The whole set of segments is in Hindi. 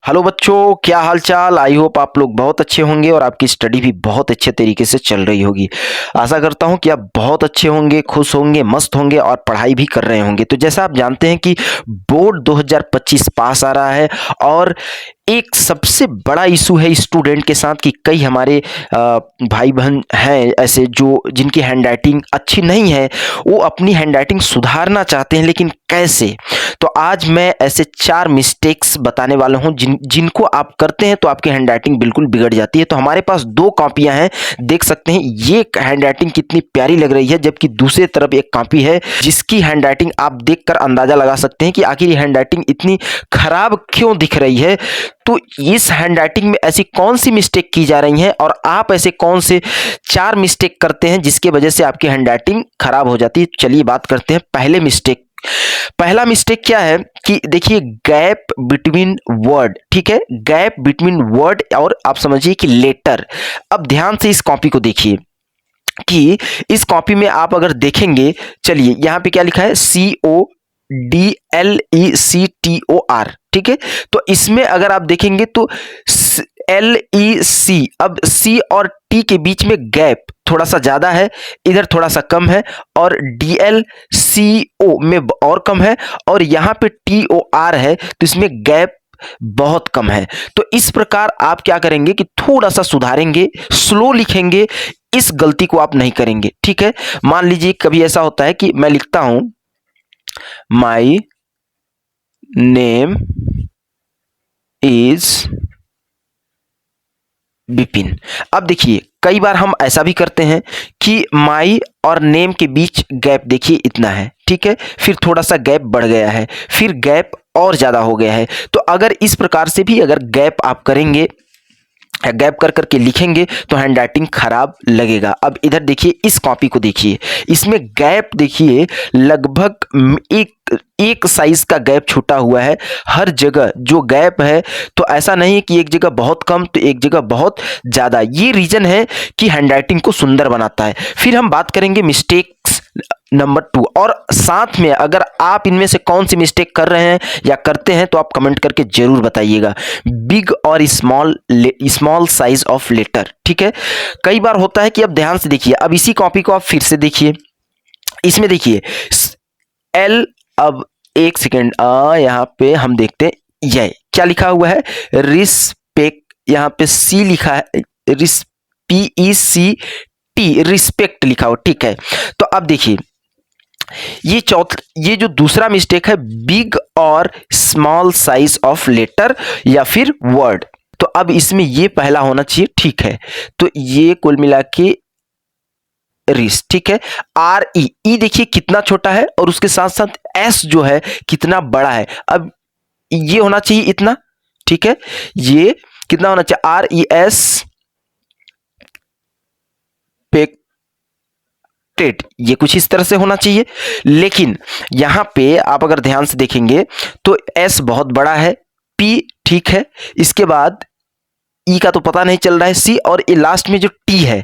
हेलो बच्चों, क्या हाल चाल। आई होप आप लोग बहुत अच्छे होंगे और आपकी स्टडी भी बहुत अच्छे तरीके से चल रही होगी। आशा करता हूं कि आप बहुत अच्छे होंगे, खुश होंगे, मस्त होंगे और पढ़ाई भी कर रहे होंगे। तो जैसा आप जानते हैं कि बोर्ड 2025 पास आ रहा है और एक सबसे बड़ा इशू है स्टूडेंट के साथ कि कई हमारे भाई बहन हैं ऐसे जो जिनकी हैंडराइटिंग अच्छी नहीं है। वो अपनी हैंडराइटिंग सुधारना चाहते हैं, लेकिन कैसे। तो आज मैं ऐसे 4 मिस्टेक्स बताने वाला हूं जिनको आप करते हैं तो आपकी हैंडराइटिंग बिल्कुल बिगड़ जाती है। तो हमारे पास 2 कॉपियां हैं, देख सकते हैं ये हैंडराइटिंग कितनी प्यारी लग रही है, जबकि दूसरी तरफ एक कॉपी है जिसकी हैंडराइटिंग आप देखकर अंदाजा लगा सकते हैं कि आखिर ये हैंडराइटिंग इतनी खराब क्यों दिख रही है। तो इस हैंडराइटिंग में ऐसी कौन सी मिस्टेक की जा रही है और आप ऐसे कौन से 4 मिस्टेक करते हैं जिसकी वजह से आपकी हैंडराइटिंग खराब हो जाती है। चलिए बात करते हैं पहला मिस्टेक क्या है कि देखिए गैप बिटवीन वर्ड। ठीक है, गैप बिटवीन वर्ड और आप समझिए कि लेटर। अब ध्यान से इस कॉपी को देखिए कि इस कॉपी में आप अगर देखेंगे, चलिए यहाँ पे क्या लिखा है, CODLECTOR। ठीक है, तो इसमें अगर आप देखेंगे तो LEC, अब C और T के बीच में गैप थोड़ा सा ज्यादा है, इधर थोड़ा सा कम है, और DLCO में और कम है, और यहाँ पे TOR है तो इसमें गैप बहुत कम है। तो इस प्रकार आप क्या करेंगे कि थोड़ा सा सुधारेंगे, स्लो लिखेंगे, इस गलती को आप नहीं करेंगे। ठीक है, मान लीजिए कभी ऐसा होता है कि मैं लिखता हूं माई नेम इज बिपिन। अब देखिए कई बार हम ऐसा भी करते हैं कि माई और नेम के बीच गैप देखिए इतना है। ठीक है, फिर थोड़ा सा गैप बढ़ गया है, फिर गैप और ज्यादा हो गया है। तो अगर इस प्रकार से भी अगर गैप आप करेंगे, गैप कर करके लिखेंगे तो हैंडराइटिंग खराब लगेगा। अब इधर देखिए इस कॉपी को देखिए, इसमें गैप देखिए लगभग एक साइज का गैप छूटा हुआ है हर जगह जो गैप है। तो ऐसा नहीं है कि एक जगह बहुत कम तो एक जगह बहुत ज्यादा। ये रीजन है कि हैंडराइटिंग को सुंदर बनाता है। फिर हम बात करेंगे मिस्टेक्स नंबर 2, और साथ में अगर आप इनमें से कौन सी मिस्टेक कर रहे हैं या करते हैं तो आप कमेंट करके जरूर बताइएगा। बिग और स्मॉल साइज ऑफ लेटर। ठीक है, कई बार होता है कि अब ध्यान से देखिए, अब इसी कॉपी को आप फिर से देखिए, इसमें देखिए L, अब एक सेकेंड, यहाँ पे हम देखते हैं ये क्या लिखा हुआ है, रिस्पेक्ट। यहाँ पे C लिखा है, PECT, रिस्पेक्ट लिखा हो। ठीक है, तो अब देखिए ये जो दूसरा मिस्टेक है, बिग और स्मॉल साइज ऑफ लेटर या फिर वर्ड। तो अब इसमें ये पहला होना चाहिए। ठीक है, तो ये कुल मिला के रिस। ठीक है, RE देखिए कितना छोटा है और उसके साथ साथ S जो है कितना बड़ा है। अब ये होना चाहिए इतना। ठीक है, ये कितना होना चाहिए, RES ये कुछ इस तरह से होना चाहिए। लेकिन यहां पे आप अगर ध्यान से देखेंगे तो S बहुत बड़ा है, P ठीक है, इसके बाद E का तो पता नहीं चल रहा है, C, और ये लास्ट में जो T है।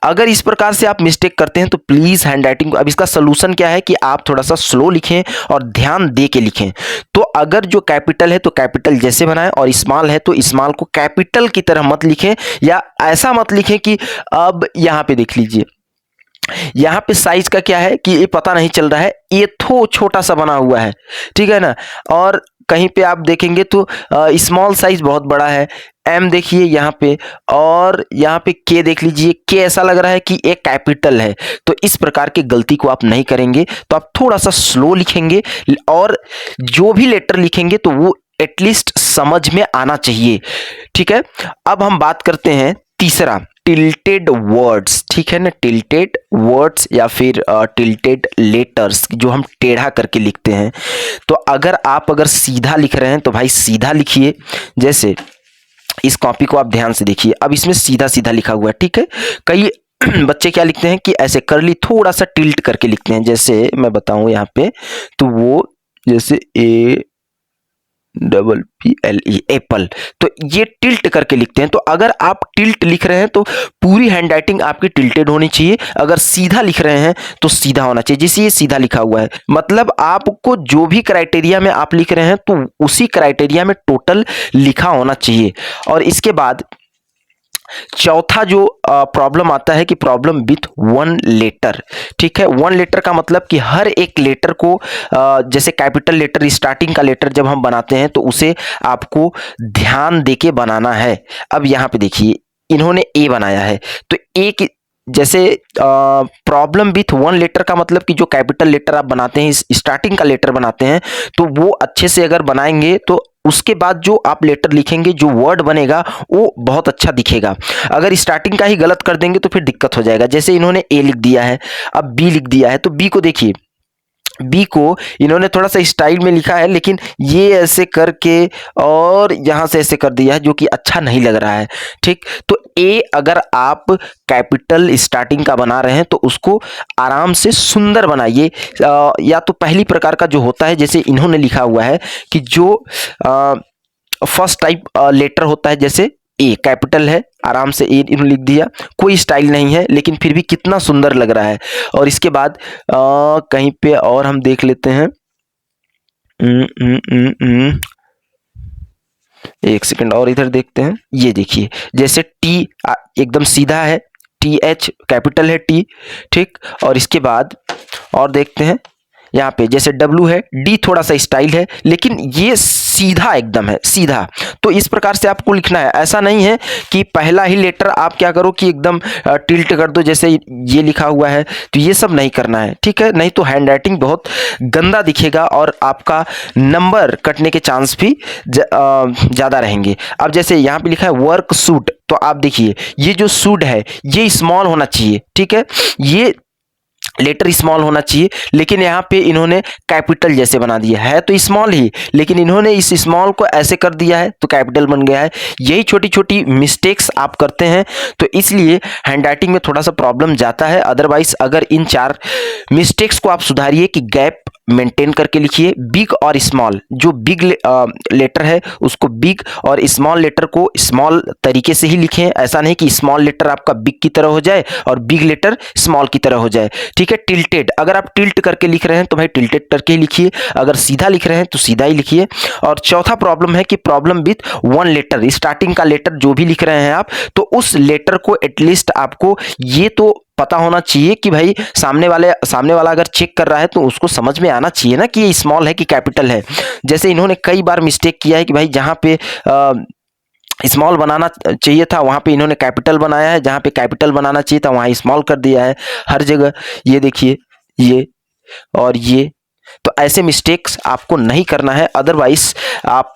अगर इस प्रकार से आप मिस्टेक करते हैं तो प्लीज हैंडराइटिंग को, अब इसका सोल्यूशन क्या है कि आप थोड़ा सा स्लो लिखें और ध्यान दे के लिखें। तो अगर जो कैपिटल है तो कैपिटल जैसे बनाएं, और स्मॉल है तो स्मॉल को कैपिटल की तरह मत लिखें, या ऐसा मत लिखें कि अब यहां पे देख लीजिए, यहाँ पे साइज का क्या है कि ये पता नहीं चल रहा है, ये छोटा सा बना हुआ है। ठीक है ना, और कहीं पे आप देखेंगे तो स्मॉल साइज बहुत बड़ा है, M देखिए यहाँ पे, और यहाँ पे K देख लीजिए, K ऐसा लग रहा है कि एक कैपिटल है। तो इस प्रकार की गलती को आप नहीं करेंगे, तो आप थोड़ा सा स्लो लिखेंगे और जो भी लेटर लिखेंगे तो वो एटलीस्ट समझ में आना चाहिए। ठीक है, अब हम बात करते हैं तीसरा, टिल्टेड वर्ड्स। ठीक है ना, टिल्टेड वर्ड्स या फिर टिल्टेड लेटर्स जो हम टेढ़ा करके लिखते हैं। तो अगर सीधा लिख रहे हैं तो भाई सीधा लिखिए। जैसे इस कॉपी को आप ध्यान से देखिए, अब इसमें सीधा सीधा लिखा हुआ है। ठीक है, कई बच्चे क्या लिखते हैं कि ऐसे करली थोड़ा सा टिल्ट करके लिखते हैं। जैसे मैं बताऊं यहाँ पे, तो वो जैसे PPLE एप्पल। तो ये टिल्ट करके लिखते हैं। तो अगर आप टिल्ट लिख रहे हैं तो पूरी हैंडराइटिंग आपकी टिल्टेड होनी चाहिए, अगर सीधा लिख रहे हैं तो सीधा होना चाहिए। जैसे ये सीधा लिखा हुआ है, मतलब आपको जो भी क्राइटेरिया में आप लिख रहे हैं तो उसी क्राइटेरिया में टोटल लिखा होना चाहिए। और इसके बाद चौथा जो प्रॉब्लम आता है कि प्रॉब्लम विथ वन लेटर। ठीक है, वन लेटर का मतलब कि हर एक लेटर को जैसे कैपिटल लेटर स्टार्टिंग का लेटर जब हम बनाते हैं तो उसे आपको ध्यान देके बनाना है। अब यहाँ पे देखिए इन्होंने ए बनाया है, तो ए की जैसे प्रॉब्लम विथ वन लेटर का मतलब कि जो कैपिटल लेटर आप बनाते हैं, स्टार्टिंग का लेटर बनाते हैं, तो वो अच्छे से अगर बनाएंगे तो उसके बाद जो आप लेटर लिखेंगे, जो वर्ड बनेगा वो बहुत अच्छा दिखेगा। अगर स्टार्टिंग का ही गलत कर देंगे तो फिर दिक्कत हो जाएगा। जैसे इन्होंने ए लिख दिया है, अब बी लिख दिया है, तो बी को देखिए, बी को इन्होंने थोड़ा सा स्टाइल में लिखा है, लेकिन ये ऐसे करके और यहाँ से ऐसे कर दिया है जो कि अच्छा नहीं लग रहा है। ठीक, तो ए अगर आप कैपिटल स्टार्टिंग का बना रहे हैं तो उसको आराम से सुंदर बनाइए। या तो पहली प्रकार का जो होता है, जैसे इन्होंने लिखा हुआ है कि जो फर्स्ट टाइप लेटर होता है, जैसे ए कैपिटल है, आराम से ए इन्होंने लिख दिया, कोई स्टाइल नहीं है लेकिन फिर भी कितना सुंदर लग रहा है। और इसके बाद कहीं पे और हम देख लेते हैं, एक सेकंड और इधर देखते हैं। ये देखिए जैसे टी एकदम सीधा है, TH कैपिटल है टी। ठीक, और इसके बाद और देखते हैं यहाँ पे जैसे W है, D थोड़ा सा स्टाइल है, लेकिन ये सीधा एकदम है, सीधा। तो इस प्रकार से आपको लिखना है। ऐसा नहीं है कि पहला ही लेटर आप क्या करो कि एकदम टिल्ट कर दो, जैसे ये लिखा हुआ है, तो ये सब नहीं करना है। ठीक है, नहीं तो हैंडराइटिंग बहुत गंदा दिखेगा और आपका नंबर कटने के चांस भी ज़्यादा रहेंगे। अब जैसे यहाँ पे लिखा है वर्क सूट, तो आप देखिए ये जो सूट है ये स्मॉल होना चाहिए। ठीक है, ये लेटर स्मॉल होना चाहिए, लेकिन यहाँ पे इन्होंने कैपिटल जैसे बना दिया है, तो स्मॉल ही, लेकिन इन्होंने इस स्मॉल को ऐसे कर दिया है तो कैपिटल बन गया है। यही छोटी छोटी मिस्टेक्स आप करते हैं, तो इसलिए हैंडराइटिंग में थोड़ा सा प्रॉब्लम जाता है। अदरवाइज अगर इन 4 मिस्टेक्स को आप सुधारिए कि गैप मेंटेन करके लिखिए, बिग और स्मॉल, जो बिग लेटर है उसको बिग और स्मॉल लेटर को स्मॉल तरीके से ही लिखें। ऐसा नहीं कि स्मॉल लेटर आपका बिग की तरह हो जाए और बिग लेटर स्मॉल की तरह हो जाए। ठीक है, टिल्टेड, अगर आप टिल्ट करके लिख रहे हैं तो भाई टिल्टेड करके ही लिखिए, अगर सीधा लिख रहे हैं तो सीधा ही लिखिए। और चौथा प्रॉब्लम है कि problem with one letter, starting का लेटर जो भी लिख रहे हैं आप, तो उस लेटर को एटलीस्ट आपको ये तो पता होना चाहिए कि भाई सामने वाला अगर चेक कर रहा है तो उसको समझ में आना चाहिए ना कि ये स्मॉल है कि कैपिटल है। जैसे इन्होंने कई बार मिस्टेक किया है कि भाई जहाँ पे स्मॉल बनाना चाहिए था वहाँ पे इन्होंने कैपिटल बनाया है, जहाँ पे कैपिटल बनाना चाहिए था वहाँ स्मॉल कर दिया है हर जगह। ये देखिए, ये और ये, तो ऐसे मिस्टेक्स आपको नहीं करना है। अदरवाइज आप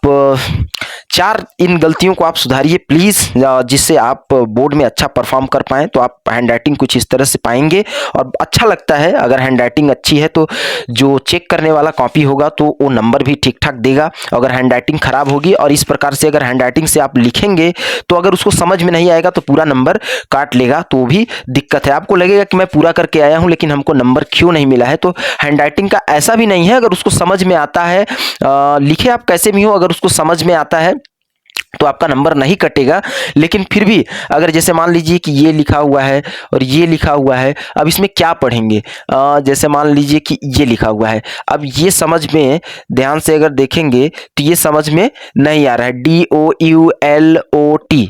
4 इन गलतियों को आप सुधारिए प्लीज़, जिससे आप बोर्ड में अच्छा परफॉर्म कर पाएँ। तो आप हैंडराइटिंग कुछ इस तरह से पाएंगे और अच्छा लगता है। अगर हैंडराइटिंग अच्छी है तो जो चेक करने वाला कॉपी होगा तो वो नंबर भी ठीक ठाक देगा। अगर हैंडराइटिंग खराब होगी और इस प्रकार से अगर हैंडराइटिंग से आप लिखेंगे तो अगर उसको समझ में नहीं आएगा तो पूरा नंबर काट लेगा, तो भी दिक्कत है। आपको लगेगा कि मैं पूरा करके आया हूँ लेकिन हमको नंबर क्यों नहीं मिला है। तो हैंडराइटिंग का ऐसा भी नहीं है, अगर उसको समझ में आता है, लिखे आप कैसे भी हो, अगर उसको समझ में आता है तो आपका नंबर नहीं कटेगा। लेकिन फिर भी अगर जैसे मान लीजिए कि ये लिखा हुआ है और ये लिखा हुआ है, अब इसमें क्या पढ़ेंगे, जैसे मान लीजिए कि ये लिखा हुआ है, अब ये समझ में ध्यान से अगर देखेंगे तो ये समझ में नहीं आ रहा है, DOULOT।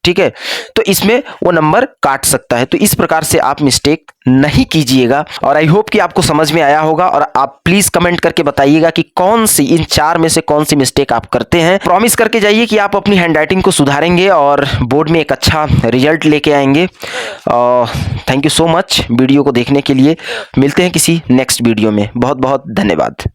ठीक है, तो इसमें वो नंबर काट सकता है। तो इस प्रकार से आप मिस्टेक नहीं कीजिएगा। और आई होप कि आपको समझ में आया होगा। और आप प्लीज कमेंट करके बताइएगा कि कौन सी इन 4 में से कौन सी मिस्टेक आप करते हैं। प्रॉमिस करके जाइए कि आप अपनी हैंडराइटिंग को सुधारेंगे और बोर्ड में एक अच्छा रिजल्ट लेके आएंगे। Thank you so much video को देखने के लिए। मिलते हैं किसी नेक्स्ट वीडियो में। बहुत बहुत धन्यवाद।